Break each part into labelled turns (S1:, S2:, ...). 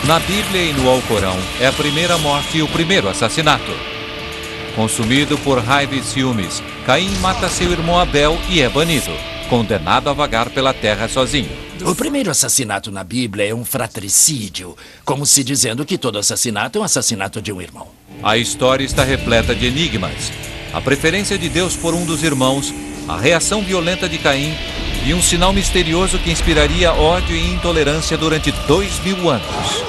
S1: Na Bíblia e no Alcorão, é a primeira morte e o primeiro assassinato. Consumido por raiva e ciúmes, Caim mata seu irmão Abel e é banido, condenado a vagar pela terra sozinho.
S2: O primeiro assassinato na Bíblia é um fratricídio, como se dizendo que todo assassinato é um assassinato de um irmão.
S1: A história está repleta de enigmas. A preferência de Deus por um dos irmãos, a reação violenta de Caim e um sinal misterioso que inspiraria ódio e intolerância durante 2000 anos.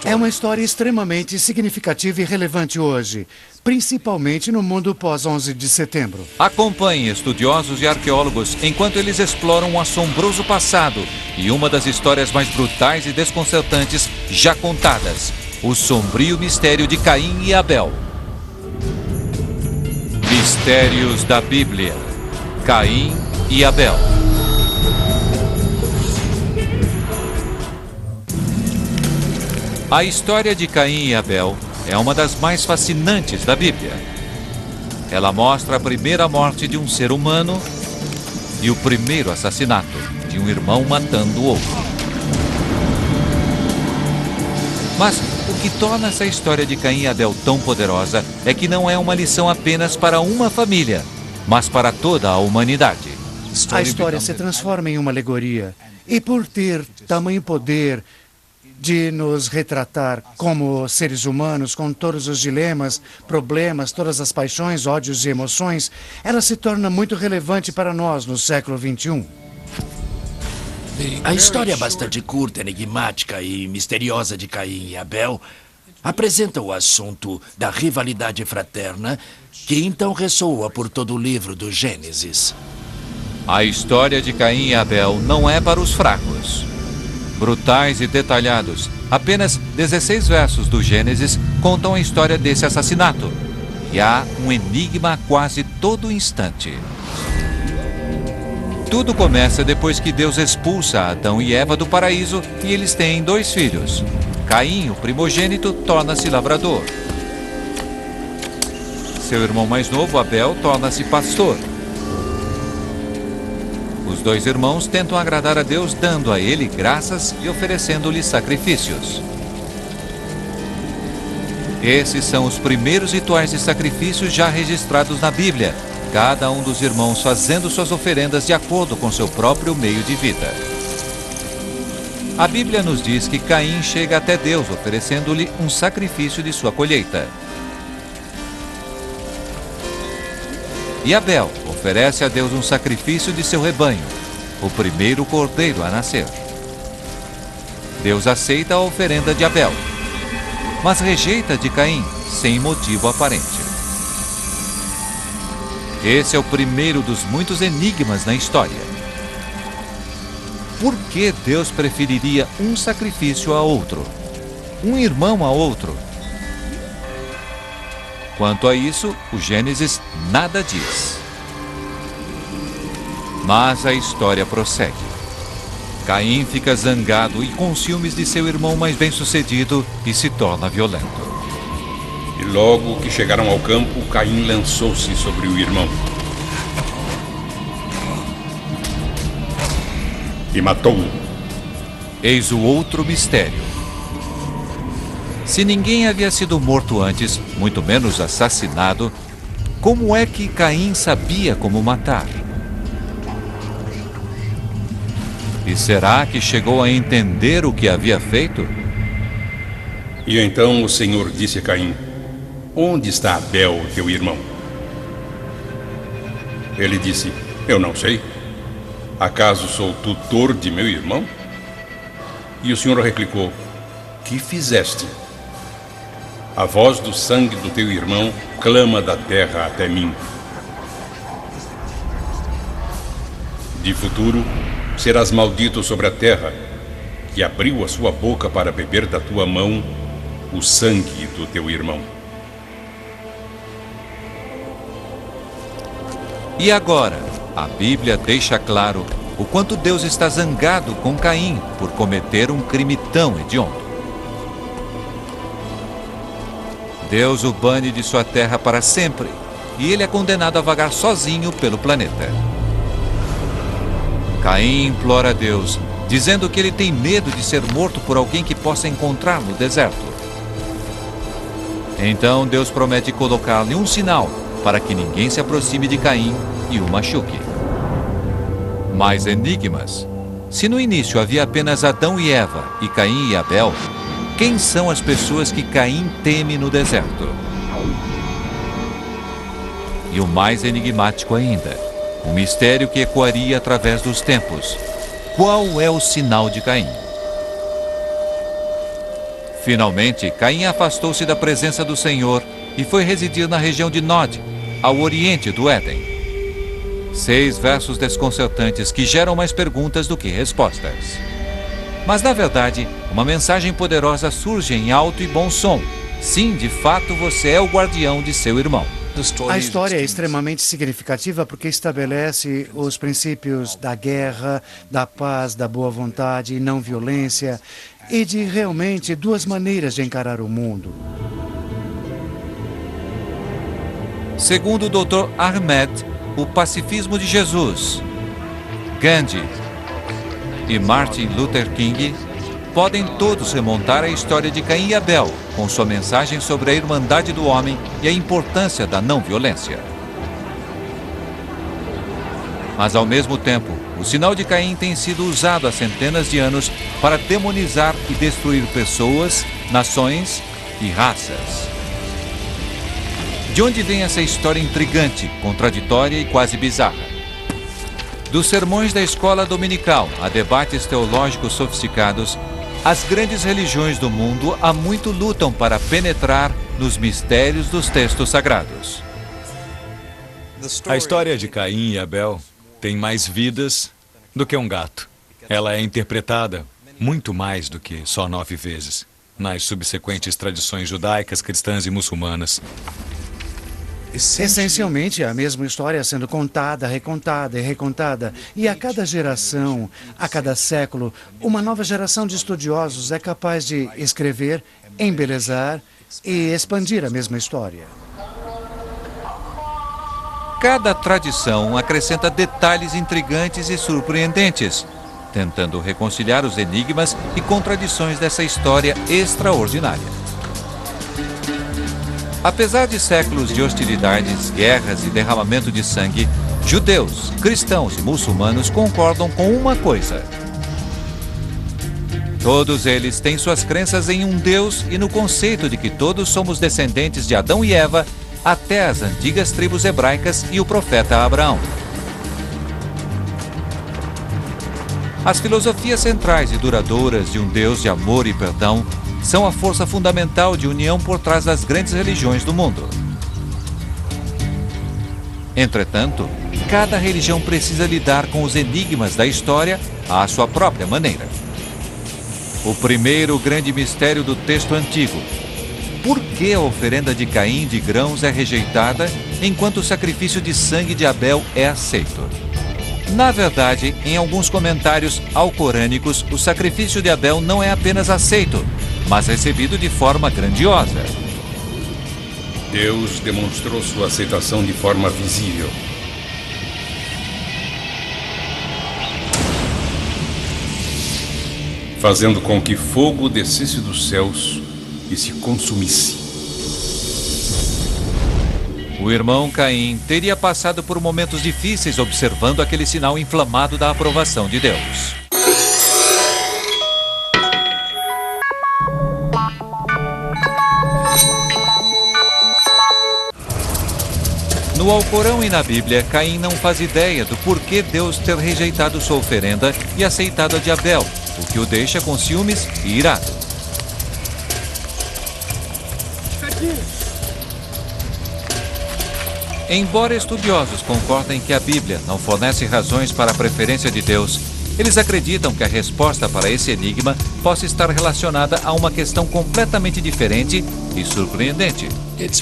S3: É uma história extremamente significativa e relevante hoje, principalmente no mundo pós-11 de setembro.
S1: Acompanhe estudiosos e arqueólogos enquanto eles exploram um assombroso passado e uma das histórias mais brutais e desconcertantes já contadas, o sombrio mistério de Caim e Abel. Mistérios da Bíblia. Caim e Abel. A história de Caim e Abel é uma das mais fascinantes da Bíblia. Ela mostra a primeira morte de um ser humano e o primeiro assassinato de um irmão matando o outro. Mas o que torna essa história de Caim e Abel tão poderosa é que não é uma lição apenas para uma família, mas para toda a humanidade.
S3: A história se transforma em uma alegoria. E por ter tamanho poder de nos retratar como seres humanos, com todos os dilemas, problemas, todas as paixões, ódios e emoções, ela se torna muito relevante para nós no século XXI.
S2: A história bastante curta, enigmática e misteriosa de Caim e Abel apresenta o assunto da rivalidade fraterna que então ressoa por todo o livro do Gênesis.
S1: A história de Caim e Abel não é para os fracos. Brutais e detalhados, apenas 16 versos do Gênesis contam a história desse assassinato. E há um enigma a quase todo instante. Tudo começa depois que Deus expulsa Adão e Eva do paraíso e eles têm 2 filhos. Caim, o primogênito, torna-se lavrador. Seu irmão mais novo, Abel, torna-se pastor. Os 2 irmãos tentam agradar a Deus dando a ele graças e oferecendo-lhe sacrifícios. Esses são os primeiros rituais de sacrifício já registrados na Bíblia, cada um dos irmãos fazendo suas oferendas de acordo com seu próprio meio de vida. A Bíblia nos diz que Caim chega até Deus oferecendo-lhe um sacrifício de sua colheita. E Abel oferece a Deus um sacrifício de seu rebanho, o primeiro cordeiro a nascer. Deus aceita a oferenda de Abel, mas rejeita a de Caim, sem motivo aparente. Esse é o primeiro dos muitos enigmas na história. Por que Deus preferiria um sacrifício a outro? Um irmão a outro? Quanto a isso, o Gênesis nada diz. Mas a história prossegue. Caim fica zangado e com ciúmes de seu irmão mais bem-sucedido e se torna violento.
S4: E logo que chegaram ao campo, Caim lançou-se sobre o irmão e matou-o.
S1: Eis o outro mistério. Se ninguém havia sido morto antes, muito menos assassinado, como é que Caim sabia como matar? E será que chegou a entender o que havia feito?
S4: E então o Senhor disse a Caim: onde está Abel, teu irmão? Ele disse: eu não sei. Acaso sou tutor de meu irmão? E o Senhor replicou: que fizeste? A voz do sangue do teu irmão clama da terra até mim. De futuro, serás maldito sobre a terra, que abriu a sua boca para beber da tua mão o sangue do teu irmão.
S1: E agora, a Bíblia deixa claro o quanto Deus está zangado com Caim por cometer um crime tão hediondo. Deus o bane de sua terra para sempre, e ele é condenado a vagar sozinho pelo planeta. Caim implora a Deus dizendo que ele tem medo de ser morto por alguém que possa encontrar no deserto. Então Deus promete colocar-lhe um sinal para que ninguém se aproxime de Caim e o machuque. Mais enigmas. Se no início havia apenas Adão e Eva e Caim e Abel, quem são as pessoas que Caim teme no deserto? E o mais enigmático ainda, um mistério que ecoaria através dos tempos. Qual é o sinal de Caim? Finalmente, Caim afastou-se da presença do Senhor e foi residir na região de Nod, ao oriente do Éden. 6 versos desconcertantes que geram mais perguntas do que respostas. Mas, na verdade, uma mensagem poderosa surge em alto e bom som. Sim, de fato, você é o guardião de seu irmão.
S3: A história é extremamente significativa porque estabelece os princípios da guerra, da paz, da boa vontade e não violência, e de realmente 2 maneiras de encarar o mundo.
S1: Segundo o Dr. Ahmed, o pacifismo de Jesus, Gandhi e Martin Luther King podem todos remontar à história de Caim e Abel, com sua mensagem sobre a irmandade do homem e a importância da não violência. Mas, ao mesmo tempo, o sinal de Caim tem sido usado há centenas de anos para demonizar e destruir pessoas, nações e raças. De onde vem essa história intrigante, contraditória e quase bizarra? Dos sermões da escola dominical a debates teológicos sofisticados, as grandes religiões do mundo há muito lutam para penetrar nos mistérios dos textos sagrados.
S5: A história de Caim e Abel tem mais vidas do que um gato. Ela é interpretada muito mais do que só 9 vezes nas subsequentes tradições judaicas, cristãs e muçulmanas.
S3: Essencialmente, a mesma história sendo contada, recontada e recontada. E a cada geração, a cada século, uma nova geração de estudiosos é capaz de escrever, embelezar e expandir a mesma história.
S1: Cada tradição acrescenta detalhes intrigantes e surpreendentes, tentando reconciliar os enigmas e contradições dessa história extraordinária. Apesar de séculos de hostilidades, guerras e derramamento de sangue, judeus, cristãos e muçulmanos concordam com uma coisa. Todos eles têm suas crenças em um Deus e no conceito de que todos somos descendentes de Adão e Eva, até as antigas tribos hebraicas e o profeta Abraão. As filosofias centrais e duradouras de um Deus de amor e perdão são a força fundamental de união por trás das grandes religiões do mundo. Entretanto, cada religião precisa lidar com os enigmas da história à sua própria maneira. O primeiro grande mistério do texto antigo: por que a oferenda de Caim de grãos é rejeitada, enquanto o sacrifício de sangue de Abel é aceito? Na verdade, em alguns comentários alcorânicos, o sacrifício de Abel não é apenas aceito, mas recebido de forma grandiosa.
S4: Deus demonstrou sua aceitação de forma visível. Fazendo com que fogo descesse dos céus e se consumisse.
S1: O irmão Caim teria passado por momentos difíceis observando aquele sinal inflamado da aprovação de Deus. No Alcorão e na Bíblia, Caim não faz ideia do porquê Deus ter rejeitado sua oferenda e aceitado a de Abel, o que o deixa com ciúmes e irado. Embora estudiosos concordem que a Bíblia não fornece razões para a preferência de Deus, eles acreditam que a resposta para esse enigma possa estar relacionada a uma questão completamente diferente e surpreendente.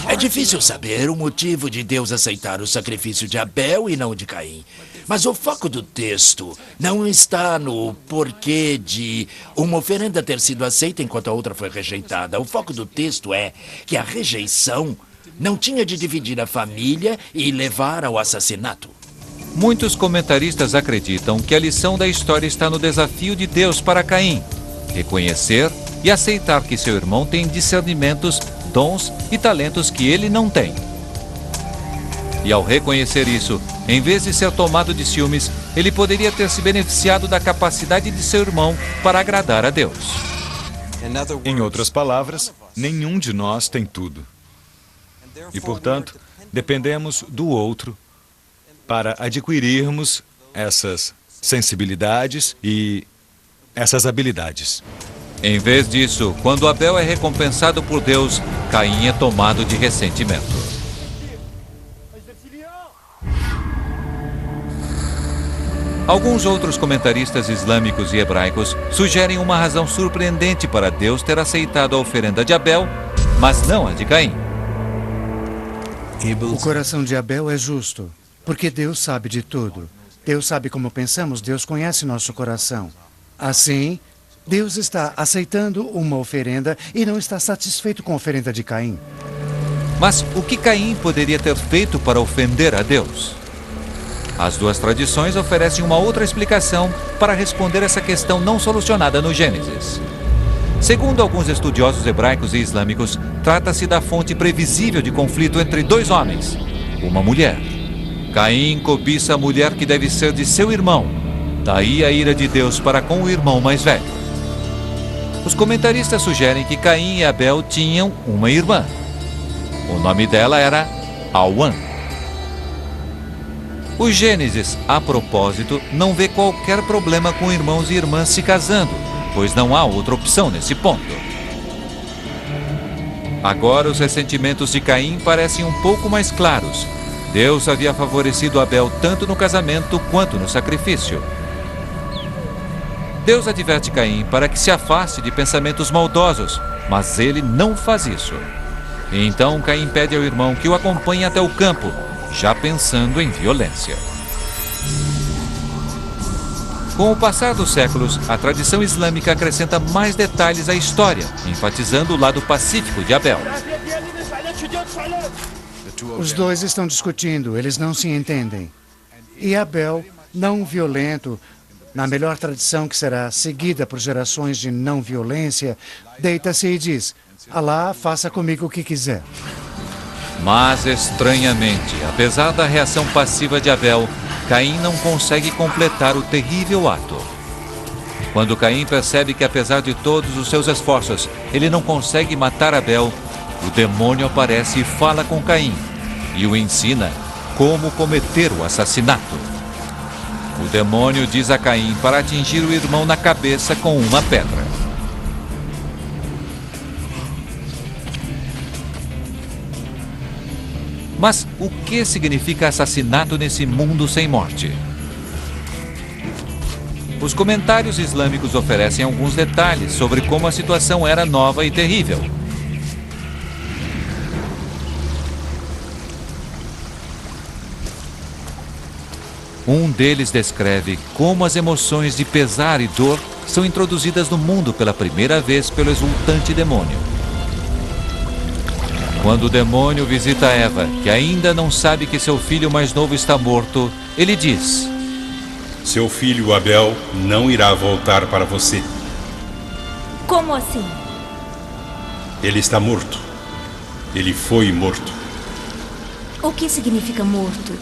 S2: É difícil saber o motivo de Deus aceitar o sacrifício de Abel e não de Caim. Mas o foco do texto não está no porquê de uma oferenda ter sido aceita enquanto a outra foi rejeitada. O foco do texto é que a rejeição não tinha de dividir a família e levar ao assassinato.
S1: Muitos comentaristas acreditam que a lição da história está no desafio de Deus para Caim: reconhecer e aceitar que seu irmão tem discernimentos, dons e talentos que ele não tem. E ao reconhecer isso, em vez de ser tomado de ciúmes, ele poderia ter se beneficiado da capacidade de seu irmão para agradar a Deus.
S5: Em outras palavras, nenhum de nós tem tudo. E, portanto, dependemos do outro para adquirirmos essas sensibilidades e essas habilidades.
S1: Em vez disso, quando Abel é recompensado por Deus, Caim é tomado de ressentimento. Alguns outros comentaristas islâmicos e hebraicos sugerem uma razão surpreendente para Deus ter aceitado a oferenda de Abel, mas não a de Caim.
S3: O coração de Abel é justo, porque Deus sabe de tudo. Deus sabe como pensamos, Deus conhece nosso coração. Assim, Deus está aceitando uma oferenda e não está satisfeito com a oferenda de Caim.
S1: Mas o que Caim poderia ter feito para ofender a Deus? As duas tradições oferecem uma outra explicação para responder essa questão não solucionada no Gênesis. Segundo alguns estudiosos hebraicos e islâmicos, trata-se da fonte previsível de conflito entre dois homens, uma mulher. Caim cobiça a mulher que deve ser de seu irmão, daí a ira de Deus para com o irmão mais velho. Os comentaristas sugerem que Caim e Abel tinham uma irmã. O nome dela era Awan. O Gênesis, a propósito, não vê qualquer problema com irmãos e irmãs se casando, pois não há outra opção nesse ponto. Agora os ressentimentos de Caim parecem um pouco mais claros. Deus havia favorecido Abel tanto no casamento quanto no sacrifício. Deus adverte Caim para que se afaste de pensamentos maldosos, mas ele não faz isso. Então Caim pede ao irmão que o acompanhe até o campo, já pensando em violência. Com o passar dos séculos, a tradição islâmica acrescenta mais detalhes à história, enfatizando o lado pacífico de Abel.
S3: Os dois estão discutindo, eles não se entendem. E Abel, não violento, na melhor tradição que será seguida por gerações de não violência, deita-se e diz: Alá, faça comigo o que quiser.
S1: Mas, estranhamente, apesar da reação passiva de Abel, Caim não consegue completar o terrível ato. Quando Caim percebe que, apesar de todos os seus esforços, ele não consegue matar Abel, o demônio aparece e fala com Caim e o ensina como cometer o assassinato. O demônio diz a Caim para atingir o irmão na cabeça com uma pedra. Mas o que significa assassinato nesse mundo sem morte? Os comentários islâmicos oferecem alguns detalhes sobre como a situação era nova e terrível. Um deles descreve como as emoções de pesar e dor são introduzidas no mundo pela primeira vez pelo exultante demônio. Quando o demônio visita Eva, que ainda não sabe que seu filho mais novo está morto, ele diz:
S4: Seu filho Abel não irá voltar para você.
S6: Como assim?
S4: Ele está morto. Ele foi morto.
S6: O que significa morto?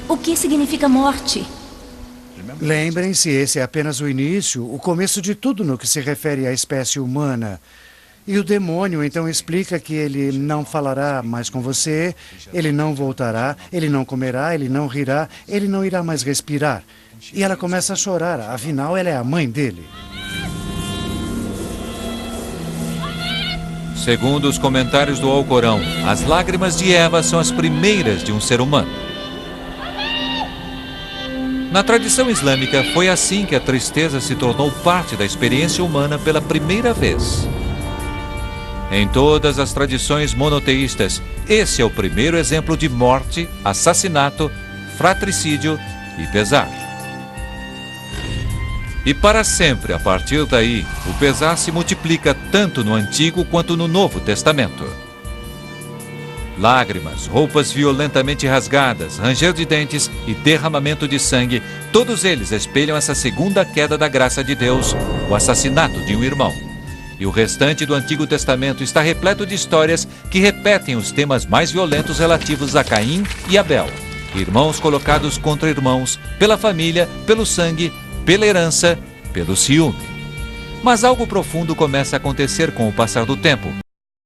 S6: O que significa morte?
S3: Lembrem-se, esse é apenas o início, o começo de tudo no que se refere à espécie humana. E o demônio então explica que ele não falará mais com você, ele não voltará, ele não comerá, ele não rirá, ele não irá mais respirar. E ela começa a chorar, afinal ela é a mãe dele.
S1: Segundo os comentários do Alcorão, as lágrimas de Eva são as primeiras de um ser humano. Na tradição islâmica, foi assim que a tristeza se tornou parte da experiência humana pela primeira vez. Em todas as tradições monoteístas, esse é o primeiro exemplo de morte, assassinato, fratricídio e pesar. E para sempre, a partir daí, o pesar se multiplica tanto no Antigo quanto no Novo Testamento. Lágrimas, roupas violentamente rasgadas, ranger de dentes e derramamento de sangue, todos eles espelham essa segunda queda da graça de Deus, o assassinato de um irmão. E o restante do Antigo Testamento está repleto de histórias que repetem os temas mais violentos relativos a Caim e Abel. Irmãos colocados contra irmãos, pela família, pelo sangue, pela herança, pelo ciúme. Mas algo profundo começa a acontecer com o passar do tempo.